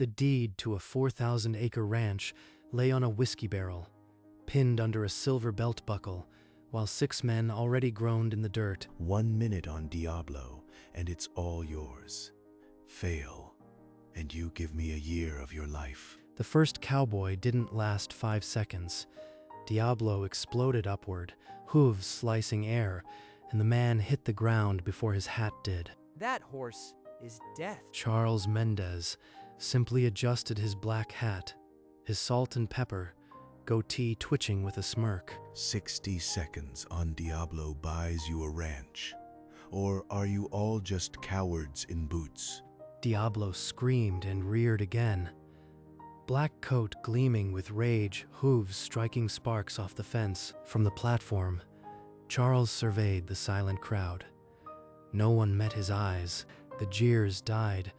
The deed to a 4,000-acre ranch lay on a whiskey barrel, pinned under a silver belt buckle, while 6 men already groaned in the dirt. 1 minute on Diablo, and it's all yours. Fail, and you give me a year of your life. The first cowboy didn't last 5 seconds. Diablo exploded upward, hooves slicing air, and the man hit the ground before his hat did. That horse is death. Charles Mendez simply adjusted his black hat, his salt and pepper, goatee twitching with a smirk. 60 seconds on Diablo buys you a ranch. Or are you all just cowards in boots? Diablo screamed and reared again. Black coat gleaming with rage, hooves striking sparks off the fence. From the platform, Charles surveyed the silent crowd. No one met his eyes. The jeers died.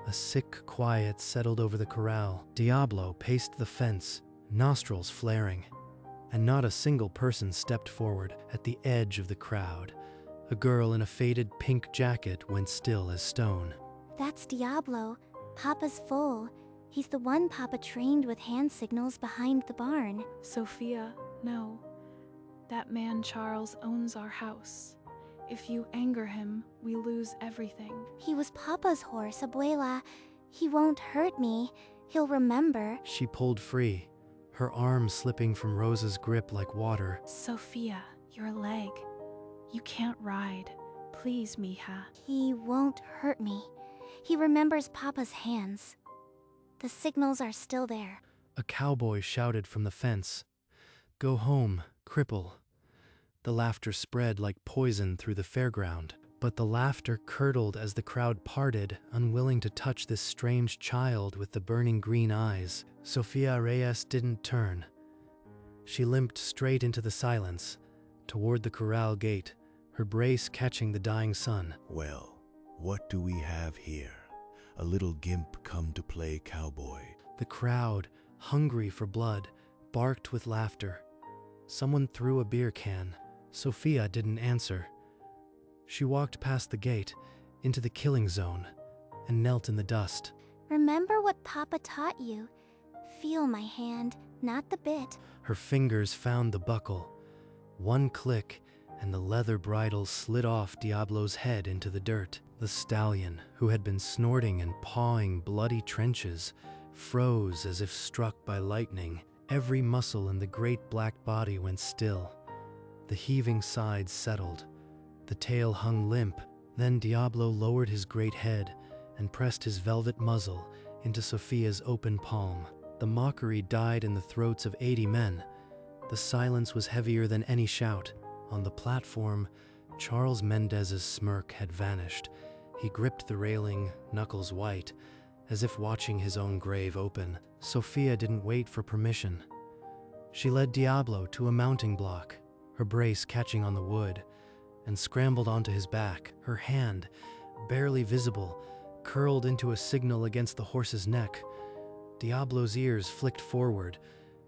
A sick quiet settled over the corral. Diablo paced the fence, nostrils flaring, and not a single person stepped forward. At the edge of the crowd, a girl in a faded pink jacket went still as stone. That's Diablo. Papa's full. He's the one Papa trained with hand signals behind the barn. Sophia, no. That man Charles owns our house. If you anger him, we lose everything. He was Papa's horse, Abuela. He won't hurt me. He'll remember. She pulled free, her arm slipping from Rosa's grip like water. Sophia, your leg. You can't ride. Please, mija. He won't hurt me. He remembers Papa's hands. The signals are still there. A cowboy shouted from the fence, "Go home, cripple." The laughter spread like poison through the fairground, but the laughter curdled as the crowd parted, unwilling to touch this strange child with the burning green eyes. Sofia Reyes didn't turn. She limped straight into the silence, toward the corral gate, her brace catching the dying sun. Well, what do we have here? A little gimp come to play cowboy. The crowd, hungry for blood, barked with laughter. Someone threw a beer can. Sophia didn't answer. She walked past the gate, into the killing zone, and knelt in the dust. Remember what Papa taught you. Feel my hand, not the bit. Her fingers found the buckle. One click, and the leather bridle slid off Diablo's head into the dirt. The stallion, who had been snorting and pawing bloody trenches, froze as if struck by lightning. Every muscle in the great black body went still. The heaving sides settled. The tail hung limp. Then Diablo lowered his great head and pressed his velvet muzzle into Sophia's open palm. The mockery died in the throats of 80 men. The silence was heavier than any shout. On the platform, Charles Mendez's smirk had vanished. He gripped the railing, knuckles white, as if watching his own grave open. Sophia didn't wait for permission. She led Diablo to a mounting block, her brace catching on the wood, and scrambled onto his back. Her hand, barely visible, curled into a signal against the horse's neck. Diablo's ears flicked forward,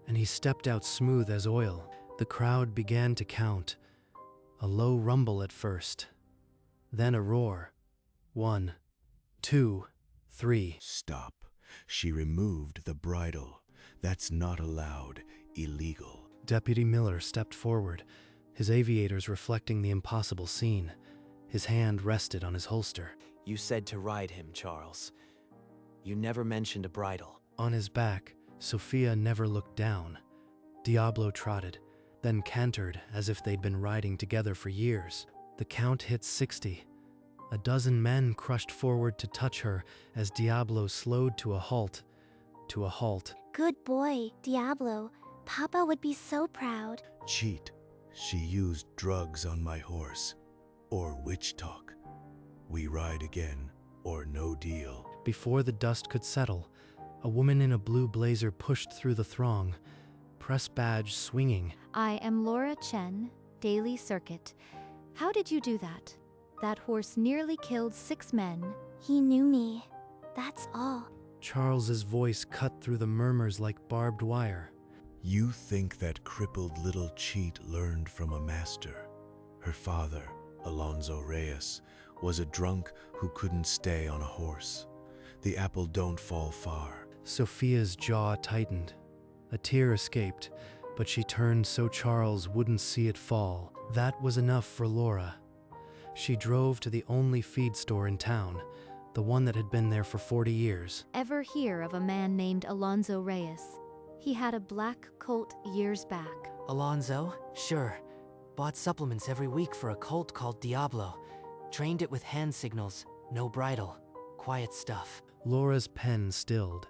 and he stepped out smooth as oil. The crowd began to count. A low rumble at first, then a roar. 1, 2, 3. Stop. She removed the bridle. That's not allowed. Illegal. Deputy Miller stepped forward, his aviators reflecting the impossible scene. His hand rested on his holster. You said to ride him, Charles. You never mentioned a bridle. On his back, Sophia never looked down. Diablo trotted, then cantered as if they'd been riding together for years. The count hit 60. A dozen men crushed forward to touch her as Diablo slowed to a halt. Good boy, Diablo. Papa would be so proud. Cheat. She used drugs on my horse. Or witch talk. We ride again, or no deal. Before the dust could settle, a woman in a blue blazer pushed through the throng, press badge swinging. I am Laura Chen, Daily Circuit. How did you do that? That horse nearly killed 6 men. He knew me. That's all. Charles's voice cut through the murmurs like barbed wire. You think that crippled little cheat learned from a master. Her father, Alonso Reyes, was a drunk who couldn't stay on a horse. The apple don't fall far. Sophia's jaw tightened. A tear escaped, but she turned so Charles wouldn't see it fall. That was enough for Laura. She drove to the only feed store in town, the one that had been there for 40 years. Ever hear of a man named Alonzo Reyes? He had a black colt years back. Alonzo? Sure. Bought supplements every week for a colt called Diablo. Trained it with hand signals, no bridle. Quiet stuff. Laura's pen stilled.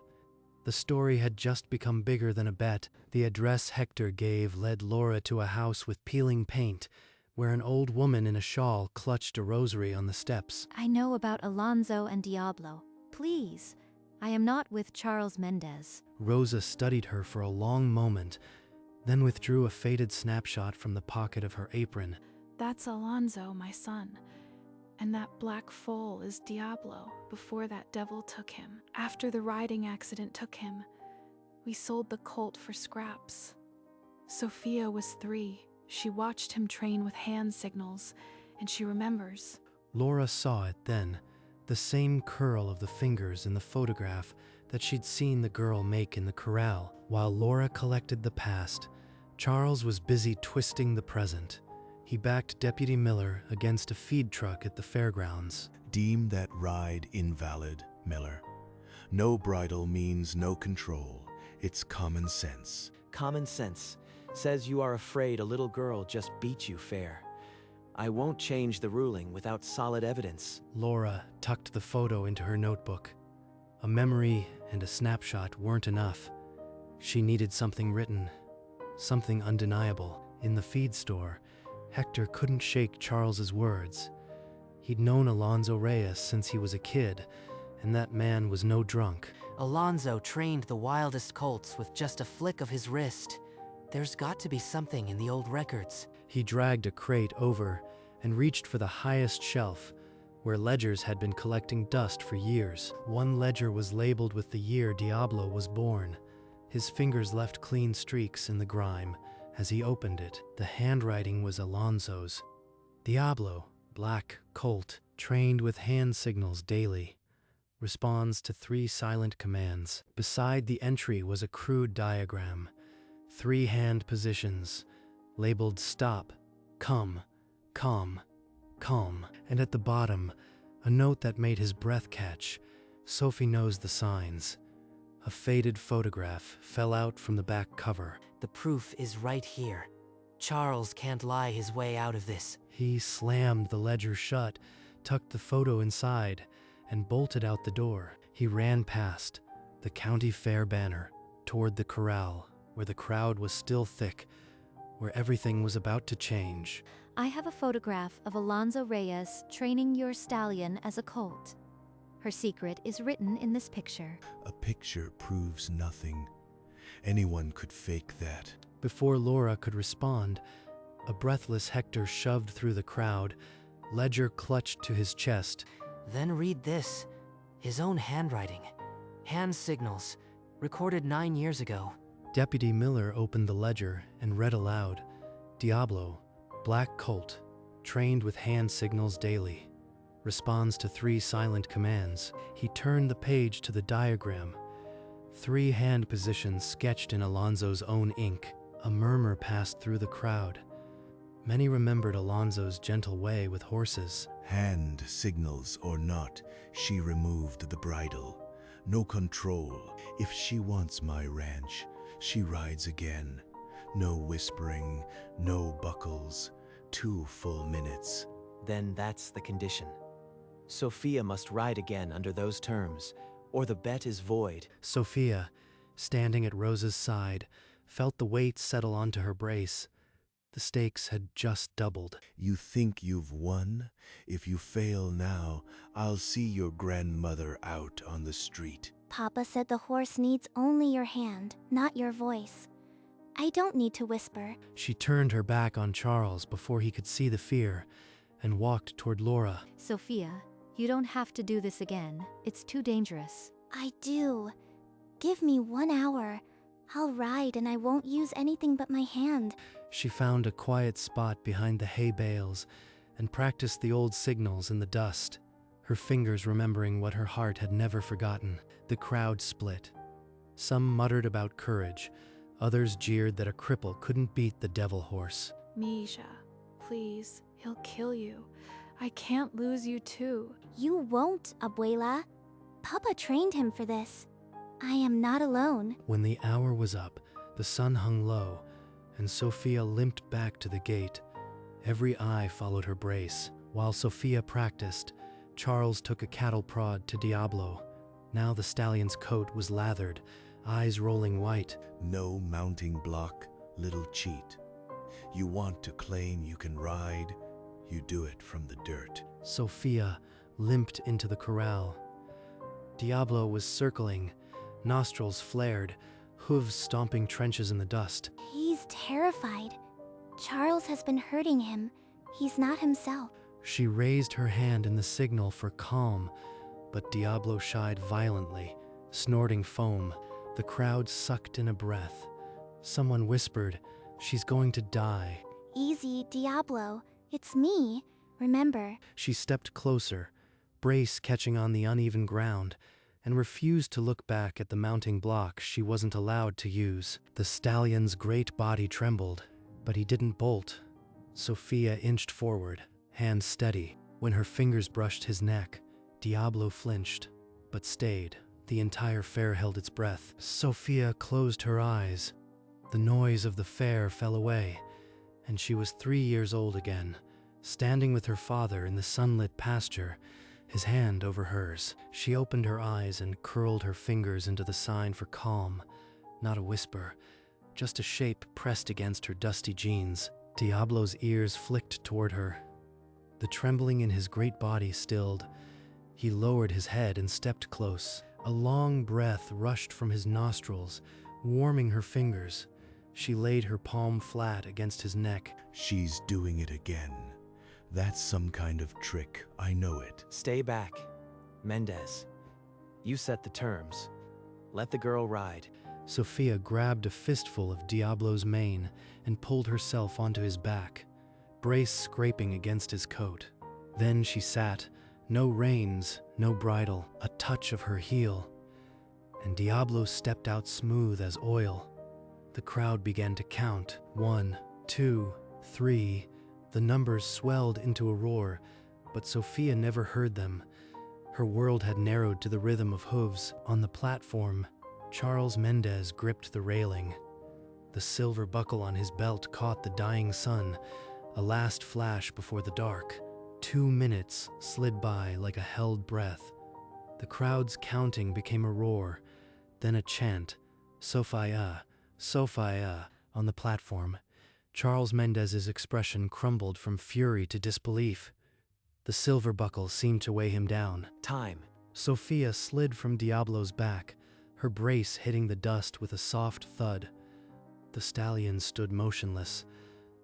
The story had just become bigger than a bet. The address Hector gave led Laura to a house with peeling paint, where an old woman in a shawl clutched a rosary on the steps. I know about Alonzo and Diablo. Please, I am not with Charles Mendez. Rosa studied her for a long moment, then withdrew a faded snapshot from the pocket of her apron. That's Alonzo, my son. And that black foal is Diablo, before that devil took him. After the riding accident took him, we sold the colt for scraps. Sophia was 3. She watched him train with hand signals, and she remembers. Laura saw it then, the same curl of the fingers in the photograph that she'd seen the girl make in the corral. While Laura collected the past, Charles was busy twisting the present. He backed Deputy Miller against a feed truck at the fairgrounds. Deem that ride invalid, Miller. No bridle means no control. It's common sense. Common sense says you are afraid a little girl just beat you fair. I won't change the ruling without solid evidence. Laura tucked the photo into her notebook. A memory and a snapshot weren't enough. She needed something written, something undeniable. In the feed store, Hector couldn't shake Charles's words. He'd known Alonzo Reyes since he was a kid, and that man was no drunk. Alonzo trained the wildest colts with just a flick of his wrist. There's got to be something in the old records. He dragged a crate over and reached for the highest shelf, where ledgers had been collecting dust for years. One ledger was labeled with the year Diablo was born. His fingers left clean streaks in the grime. As he opened it, the handwriting was Alonzo's. Diablo, black colt, trained with hand signals daily. Responds to 3 silent commands. Beside the entry was a crude diagram. 3 hand positions, labeled stop, come, calm, calm. And at the bottom, a note that made his breath catch. Sophie knows the signs. A faded photograph fell out from the back cover. The proof is right here. Charles can't lie his way out of this. He slammed the ledger shut, tucked the photo inside, and bolted out the door. He ran past the county fair banner toward the corral, where the crowd was still thick, where everything was about to change. I have a photograph of Alonzo Reyes training your stallion as a colt. Her secret is written in this picture. A picture proves nothing. Anyone could fake that. Before Laura could respond, a breathless Hector shoved through the crowd, ledger clutched to his chest. Then read this. His own handwriting. Hand signals. Recorded 9 years ago. Deputy Miller opened the ledger and read aloud, Diablo, black colt, trained with hand signals daily. Responds to 3 silent commands. He turned the page to the diagram. 3 hand positions sketched in Alonzo's own ink. A murmur passed through the crowd. Many remembered Alonzo's gentle way with horses. Hand signals or not, she removed the bridle. No control. If she wants my ranch, she rides again. No whispering, no buckles. 2 full minutes. Then that's the condition. Sophia must ride again under those terms, or the bet is void. Sophia, standing at Rosa's side, felt the weight settle onto her brace. The stakes had just doubled. You think you've won? If you fail now, I'll see your grandmother out on the street. Papa said the horse needs only your hand, not your voice. I don't need to whisper. She turned her back on Charles before he could see the fear and walked toward Laura. Sophia, you don't have to do this again. It's too dangerous. I do. Give me 1 hour. I'll ride and I won't use anything but my hand. She found a quiet spot behind the hay bales and practiced the old signals in the dust. her fingers remembering what her heart had never forgotten. The crowd split. Some muttered about courage, others jeered that a cripple couldn't beat the devil horse. Misha, please, he'll kill you. I can't lose you too. You won't, Abuela. Papa trained him for this. I am not alone. When the hour was up, the sun hung low, and Sophia limped back to the gate. Every eye followed her brace. While Sophia practiced, Charles took a cattle prod to Diablo. Now the stallion's coat was lathered, eyes rolling white. No mounting block, little cheat. You want to claim you can ride, you do it from the dirt. Sophia limped into the corral. Diablo was circling, nostrils flared, hooves stomping trenches in the dust. He's terrified. Charles has been hurting him. He's not himself. She raised her hand in the signal for calm, but Diablo shied violently, snorting foam. The crowd sucked in a breath. Someone whispered, "She's going to die." Easy, Diablo. It's me. Remember. She stepped closer, brace catching on the uneven ground, and refused to look back at the mounting block she wasn't allowed to use. The stallion's great body trembled, but he didn't bolt. Sophia inched forward, hands steady. When her fingers brushed his neck, Diablo flinched, but stayed. The entire fair held its breath. Sophia closed her eyes. The noise of the fair fell away, and she was 3 years old again, standing with her father in the sunlit pasture, his hand over hers. She opened her eyes and curled her fingers into the sign for calm. Not a whisper, just a shape pressed against her dusty jeans. Diablo's ears flicked toward her. The trembling in his great body stilled. He lowered his head and stepped close. A long breath rushed from his nostrils, warming her fingers. She laid her palm flat against his neck. She's doing it again. That's some kind of trick, I know it. Stay back. Mendez, you set the terms. Let the girl ride. Sophia grabbed a fistful of Diablo's mane and pulled herself onto his back, brace scraping against his coat. Then she sat, no reins, no bridle, a touch of her heel, and Diablo stepped out smooth as oil. The crowd began to count. 1, 2, 3. The numbers swelled into a roar, but Sophia never heard them. Her world had narrowed to the rhythm of hooves. On the platform, Charles Mendez gripped the railing. The silver buckle on his belt caught the dying sun, a last flash before the dark. 2 minutes slid by like a held breath. The crowd's counting became a roar, then a chant, "Sophia, Sophia," on the platform. Charles Mendez's expression crumbled from fury to disbelief. The silver buckle seemed to weigh him down. Time. Sophia slid from Diablo's back, her brace hitting the dust with a soft thud. The stallion stood motionless,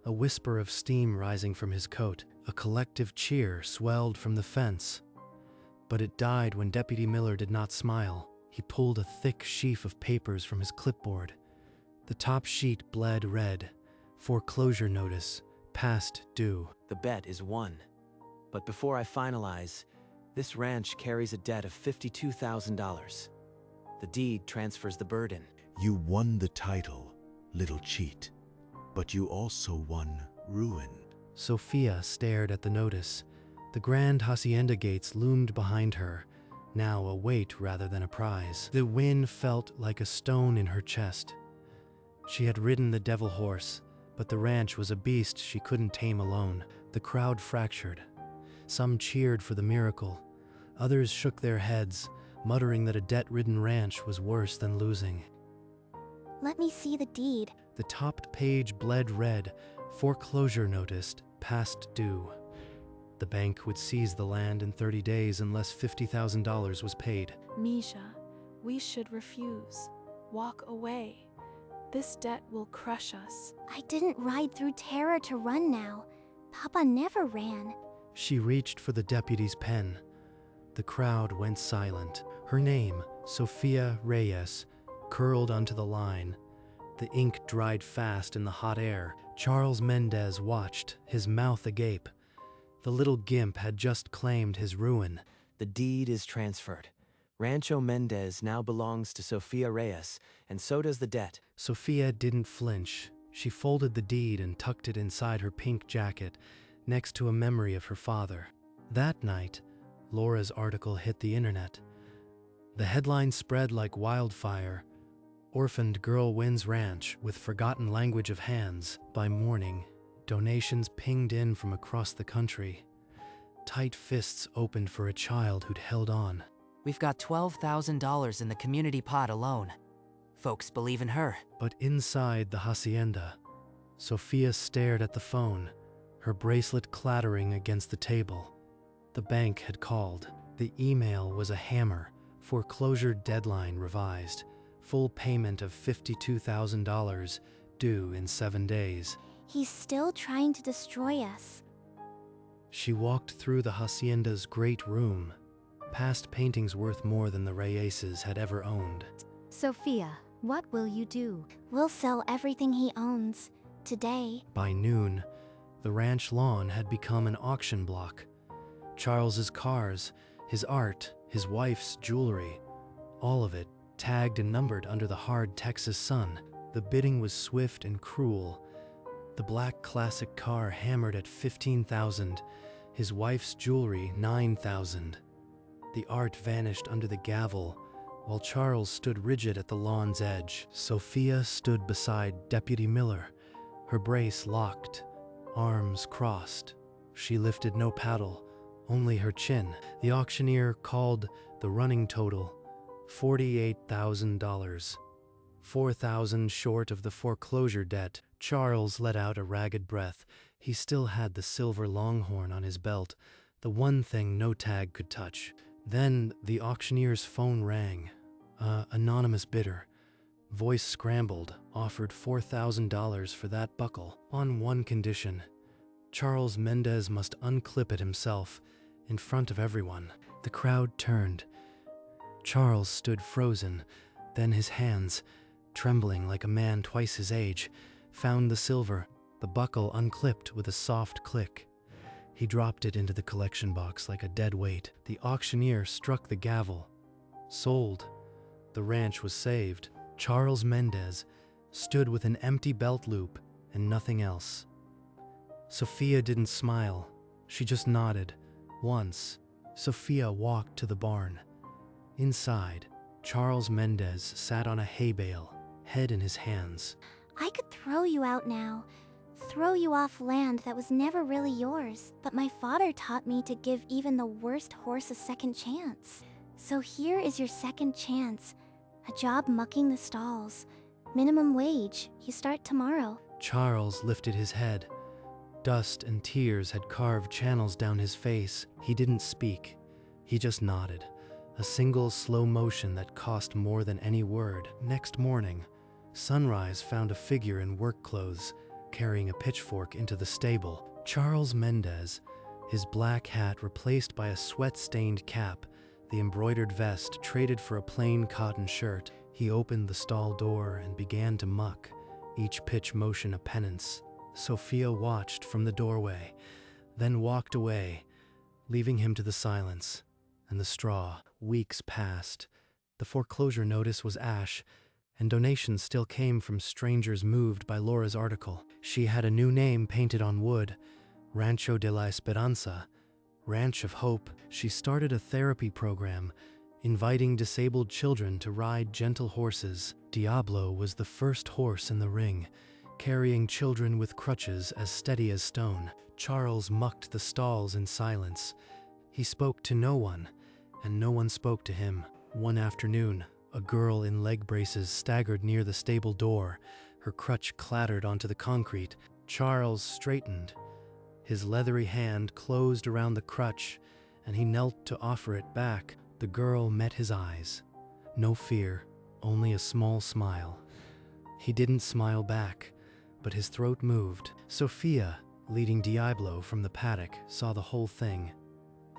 a whisper of steam rising from his coat. A collective cheer swelled from the fence. But it died when Deputy Miller did not smile. He pulled a thick sheaf of papers from his clipboard. The top sheet bled red. Foreclosure notice, past due. The bet is won. But before I finalize, this ranch carries a debt of $52,000. The deed transfers the burden. You won the title, little cheat, but you also won ruin. Sophia stared at the notice. The grand hacienda gates loomed behind her, now a weight rather than a prize. The wind felt like a stone in her chest. She had ridden the devil horse, but the ranch was a beast she couldn't tame alone. The crowd fractured. Some cheered for the miracle. Others shook their heads, muttering that a debt-ridden ranch was worse than losing. Let me see the deed. The topped page bled red, foreclosure noticed, past due. The bank would seize the land in 30 days unless $50,000 was paid. Misha, we should refuse. Walk away. This debt will crush us. I didn't ride through terror to run now. Papa never ran. She reached for the deputy's pen. The crowd went silent. Her name, Sophia Reyes, curled onto the line. The ink dried fast in the hot air. Charles Mendez watched, his mouth agape. The little gimp had just claimed his ruin. The deed is transferred. Rancho Mendez now belongs to Sofia Reyes, and so does the debt. Sophia didn't flinch. She folded the deed and tucked it inside her pink jacket, next to a memory of her father. That night, Laura's article hit the internet. The headline spread like wildfire: "Orphaned Girl Wins Ranch with Forgotten Language of Hands." By morning, donations pinged in from across the country. Tight fists opened for a child who'd held on. We've got $12,000 in the community pot alone. Folks believe in her. But inside the hacienda, Sophia stared at the phone, her bracelet clattering against the table. The bank had called. The email was a hammer: foreclosure deadline revised, full payment of $52,000, due in 7 days. He's still trying to destroy us. She walked through the hacienda's great room, past paintings worth more than the Reyeses had ever owned. Sophia, what will you do? We'll sell everything he owns. Today. By noon, the ranch lawn had become an auction block. Charles's cars, his art, his wife's jewelry, all of it tagged and numbered under the hard Texas sun. The bidding was swift and cruel. The black classic car hammered at $15,000, his wife's jewelry $9,000. The art vanished under the gavel, while Charles stood rigid at the lawn's edge. Sophia stood beside Deputy Miller, her brace locked, arms crossed. She lifted no paddle, only her chin. The auctioneer called the running total $48,000, $4,000 short of the foreclosure debt. Charles let out a ragged breath. He still had the silver longhorn on his belt, the one thing no tag could touch. Then the auctioneer's phone rang. Anonymous bidder, voice scrambled, offered $4,000 for that buckle, on one condition: Charles Mendez must unclip it himself, in front of everyone. The crowd turned. Charles stood frozen, then his hands, trembling like a man twice his age, found the silver, the buckle unclipped with a soft click. He dropped it into the collection box like a dead weight. The auctioneer struck the gavel. Sold. The ranch was saved. Charles Mendez stood with an empty belt loop and nothing else. Sophia didn't smile. She just nodded. Once, Sophia walked to the barn. Inside, Charles Mendez sat on a hay bale, head in his hands. I could throw you out now. Throw you off land that was never really yours. But my father taught me to give even the worst horse a second chance. So here is your second chance. A job mucking the stalls. Minimum wage. You start tomorrow. Charles lifted his head. Dust and tears had carved channels down his face. He didn't speak. He just nodded. A single slow motion that cost more than any word. Next morning, Sunrise found a figure in work clothes, carrying a pitchfork into the stable. Charles Mendez, his black hat replaced by a sweat-stained cap, the embroidered vest traded for a plain cotton shirt. He opened the stall door and began to muck, each pitch motion a penance. Sophia watched from the doorway, then walked away, leaving him to the silence and the straw. Weeks passed. The foreclosure notice was ash, and donations still came from strangers moved by Laura's article. She had a new name painted on wood: Rancho de la Esperanza, Ranch of Hope. She started a therapy program, inviting disabled children to ride gentle horses. Diablo was the first horse in the ring, carrying children with crutches as steady as stone. Charles mucked the stalls in silence. He spoke to no one, and no one spoke to him. One afternoon, a girl in leg braces staggered near the stable door. Her crutch clattered onto the concrete. Charles straightened. His leathery hand closed around the crutch, and he knelt to offer it back. The girl met his eyes. No fear, only a small smile. He didn't smile back, but his throat moved. Sophia, leading Diablo from the paddock, saw the whole thing.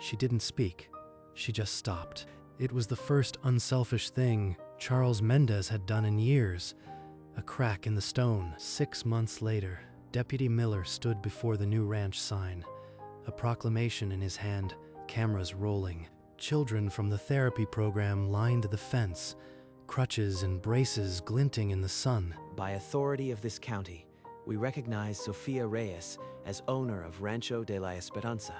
She didn't speak. She just stopped. It was the first unselfish thing Charles Mendez had done in years. A crack in the stone. 6 months later, Deputy Miller stood before the new ranch sign, a proclamation in his hand, cameras rolling. Children from the therapy program lined the fence, crutches and braces glinting in the sun. By authority of this county, we recognize Sofia Reyes as owner of Rancho de la Esperanza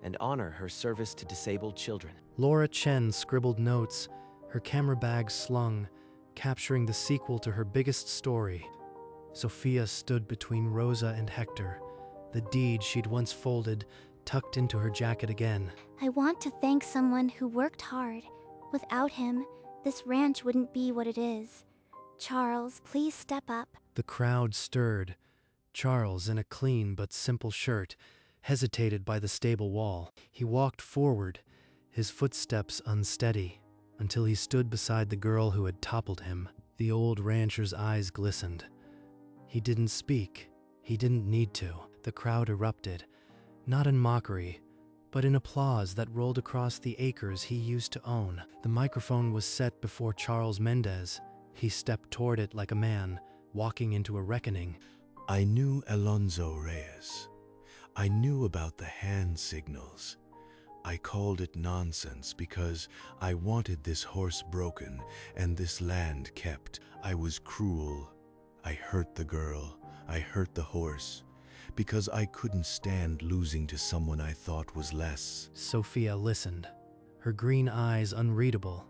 and honor her service to disabled children. Laura Chen scribbled notes, her camera bag slung, capturing the sequel to her biggest story. Sofia stood between Rosa and Hector, the deed she'd once folded, tucked into her jacket again. I want to thank someone who worked hard. Without him, this ranch wouldn't be what it is. Charles, please step up. The crowd stirred. Charles, in a clean but simple shirt, hesitated by the stable wall. He walked forward, his footsteps unsteady, until he stood beside the girl who had toppled him. The old rancher's eyes glistened. He didn't speak. He didn't need to. The crowd erupted, not in mockery, but in applause that rolled across the acres he used to own. The microphone was set before Charles Mendez. He stepped toward it like a man, walking into a reckoning. I knew Alonso Reyes. I knew about the hand signals. I called it nonsense because I wanted this horse broken and this land kept. I was cruel. I hurt the girl. I hurt the horse. Because I couldn't stand losing to someone I thought was less. Sofia listened, her green eyes unreadable,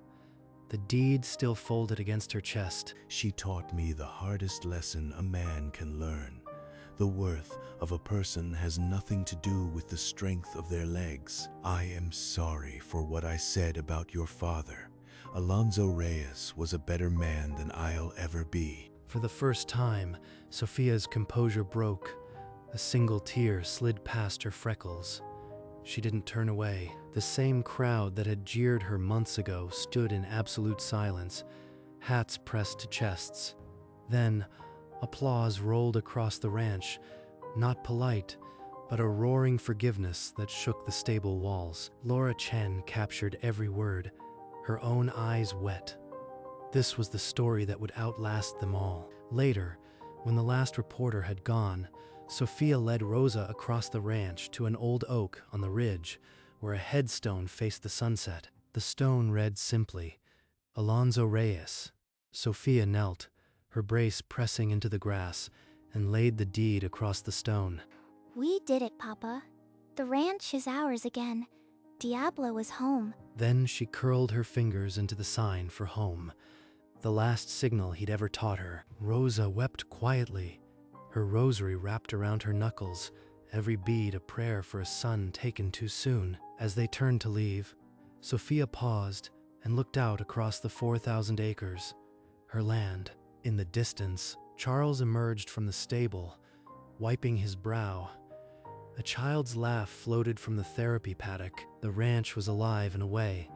the deed still folded against her chest. She taught me the hardest lesson a man can learn. The worth of a person has nothing to do with the strength of their legs. I am sorry for what I said about your father. Alonso Reyes was a better man than I'll ever be. For the first time, Sofia's composure broke. A single tear slid past her freckles. She didn't turn away. The same crowd that had jeered her months ago stood in absolute silence, hats pressed to chests. Then, applause rolled across the ranch, not polite, but a roaring forgiveness that shook the stable walls. Laura Chen captured every word, her own eyes wet. This was the story that would outlast them all. Later, when the last reporter had gone, Sofia led Rosa across the ranch to an old oak on the ridge where a headstone faced the sunset. The stone read simply, Alonso Reyes. Sofia knelt, her brace pressing into the grass, and laid the deed across the stone. We did it, Papa. The ranch is ours again. Diablo is home. Then she curled her fingers into the sign for home, the last signal he'd ever taught her. Rosa wept quietly, her rosary wrapped around her knuckles, every bead a prayer for a son taken too soon. As they turned to leave, Sofia paused and looked out across the 4,000 acres, her land. In the distance, Charles emerged from the stable, wiping his brow. A child's laugh floated from the therapy paddock. The ranch was alive in a way.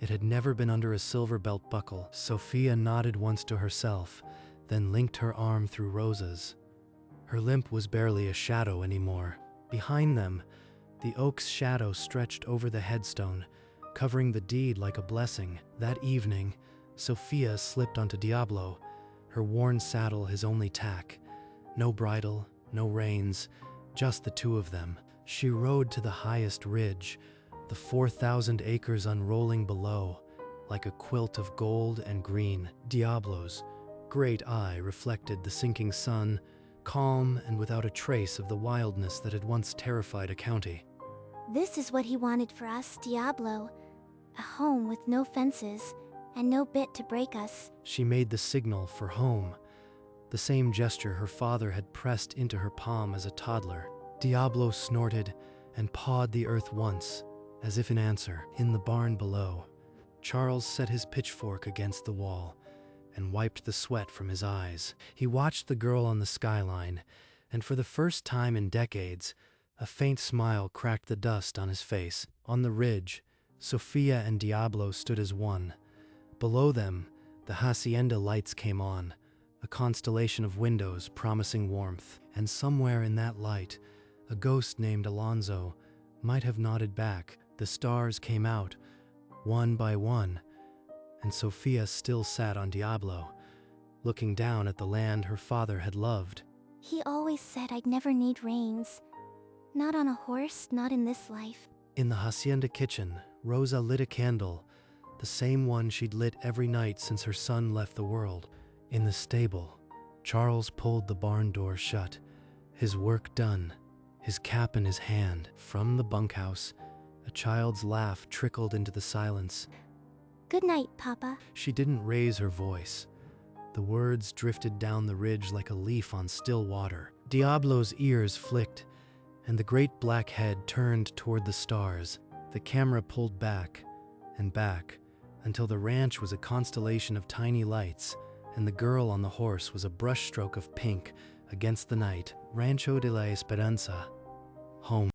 It had never been under a silver belt buckle. Sofia nodded once to herself, then linked her arm through Rosa's. Her limp was barely a shadow anymore. Behind them, the oak's shadow stretched over the headstone, covering the deed like a blessing. That evening, Sofia slipped onto Diablo, her worn saddle his only tack. No bridle, no reins, just the two of them. She rode to the highest ridge, the 4,000 acres unrolling below, like a quilt of gold and green. Diablo's great eye reflected the sinking sun, calm and without a trace of the wildness that had once terrified a county. This is what he wanted for us, Diablo. A home with no fences and no bit to break us. She made the signal for home, the same gesture her father had pressed into her palm as a toddler. Diablo snorted and pawed the earth once, as if in answer. In the barn below, Charles set his pitchfork against the wall and wiped the sweat from his eyes. He watched the girl on the skyline, and for the first time in decades, a faint smile cracked the dust on his face. On the ridge, Sofia and Diablo stood as one. Below them, the hacienda lights came on, a constellation of windows promising warmth. And somewhere in that light, a ghost named Alonso might have nodded back. The stars came out, one by one, and Sofia still sat on Diablo, looking down at the land her father had loved. He always said I'd never need reins. Not on a horse, not in this life. In the hacienda kitchen, Rosa lit a candle, the same one she'd lit every night since her son left the world. In the stable, Charles pulled the barn door shut, his work done, his cap in his hand. From the bunkhouse, a child's laugh trickled into the silence. Good night, Papa. She didn't raise her voice. The words drifted down the ridge like a leaf on still water. Diablo's ears flicked, and the great black head turned toward the stars. The camera pulled back and back until the ranch was a constellation of tiny lights, and the girl on the horse was a brushstroke of pink against the night. Rancho de la Esperanza, home.